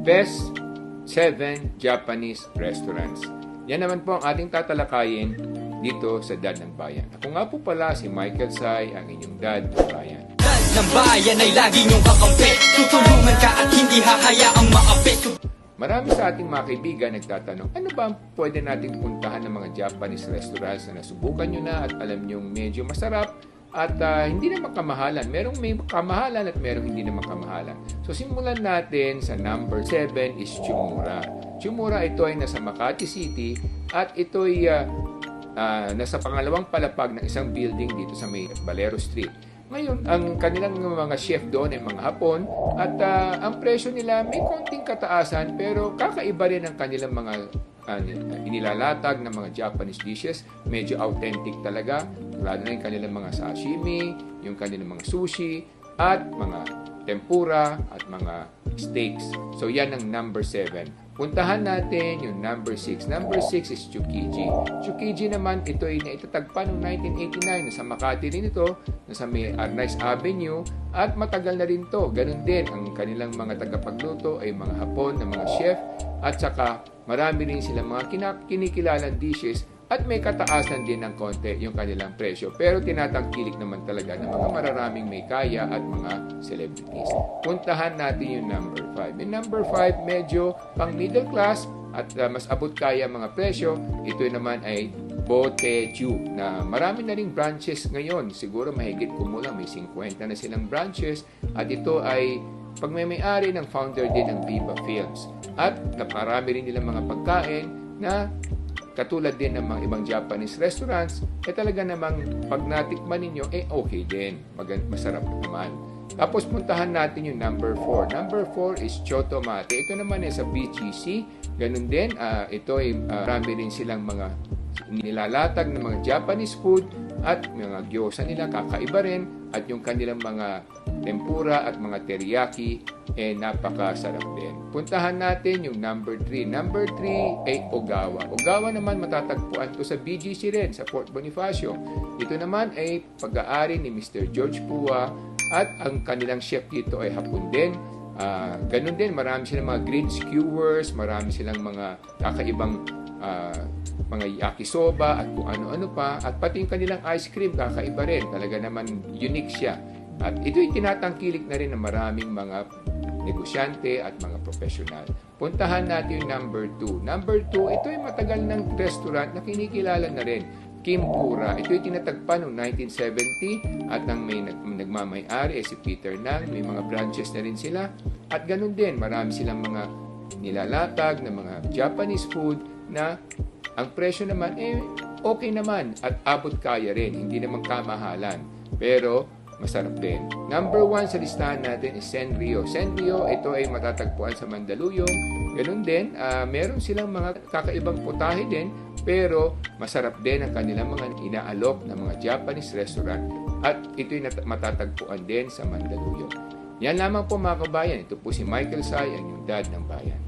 Best 7 Japanese Restaurants. Yan naman po ang ating tatalakayin dito sa Dad ng Bayan. Ako nga po pala si Michael Sai, ang inyong Dad ng Bayan. Dad ng Bayan ay lagi niyong kakampi. Tutulungan ka at hindi hahayaang maapit. Marami sa ating mga kaibigan nagtatanong, ano ba ang pwede nating puntahan ng mga Japanese restaurants na nasubukan nyo na at alam nyo medyo masarap at hindi naman kamahalan. Merong may kamahalan at merong hindi naman kamahalan. So simulan natin sa number 7 is Chumura. Chumura, ito ay nasa Makati City at ito ay nasa pangalawang palapag ng isang building dito sa may Valero Street. Ngayon, ang kanilang mga chef doon ay mga Hapon at ang presyo nila may konting kataasan pero kakaiba rin ang kanilang mga inilalatag ng mga Japanese dishes. Medyo authentic talaga, lalo na yung kanilang mga sashimi, yung kanilang mga sushi at mga tempura at mga steaks. So yan ang number 7. Puntahan natin yung number 6. Number 6 is Tsukiji. Tsukiji naman, ito ay naitatagpa noong 1989. Nasa Makati rin ito, nasa may Arnaiz Avenue, at matagal na rin to. Ganun din, ang kanilang mga tagapagluto ay mga Hapon na mga chef, at saka marami rin silang mga kinikilalang dishes, at may kataasan din ng konti yung kanilang presyo. Pero tinatangkilik naman talaga ng mga mararaming may kaya at mga celebrities. Puntahan natin yung number 5. Yung number 5, medyo pang middle class at mas abot kaya mga presyo. Ito naman ay Boteju na marami na ring branches ngayon. Siguro mahigit kumulang may 50 na silang branches. At ito ay pagmamay-ari ng founder din ng Viva Films. At naparami rin nilang mga pagkain na katulad din ng mga ibang Japanese restaurants, talaga namang pag natikman ninyo, okay din. Masarap naman. Tapos puntahan natin yung number 4. Number 4 is Choto Mate. Ito naman ay sa BGC. Ganun din, ito ay marami rin silang mga nilalatag ng mga Japanese food at mga gyoza nila, kakaiba rin. At yung kanilang mga tempura at mga teriyaki, napakasarap din. Puntahan natin yung number 3. Number 3 ay Ogawa. Ogawa naman matatagpuan to sa BGC rin, sa Fort Bonifacio. Ito naman ay pag-aari ni Mr. George Pua at ang kanilang chef dito ay Hapon din. Ganun din, marami silang mga grilled skewers, marami silang mga kakaibang mga yakisoba at kung ano-ano pa. At pati yung kanilang ice cream, kakaiba rin. Talaga naman unique siya. At ito'y tinatangkilik na rin ng maraming mga negosyante at mga profesional. Puntahan natin yung number 2. Number 2, ito ay matagal ng restaurant na kinikilala na rin. Kimpura. Ito ay tinatagpan noong 1970 at ang may nagmamay-ari si Peter Nang. May mga branches na rin sila. At ganun din, marami silang mga nilalatag na mga Japanese food na ang presyo naman okay naman at abot kaya rin. Hindi naman kamahalan. Pero masarap din. Number 1 sa listahan natin is Senryo. Senryo, ito ay matatagpuan sa Mandaluyong. Ganun din, meron silang mga kakaibang putahe din, pero masarap din ang kanilang mga inaalok na mga Japanese restaurant. At ito ay matatagpuan din sa Mandaluyong. Yan lamang po mga kabayan. Ito po si Michael Sai, ang inyong Dad ng Bayan.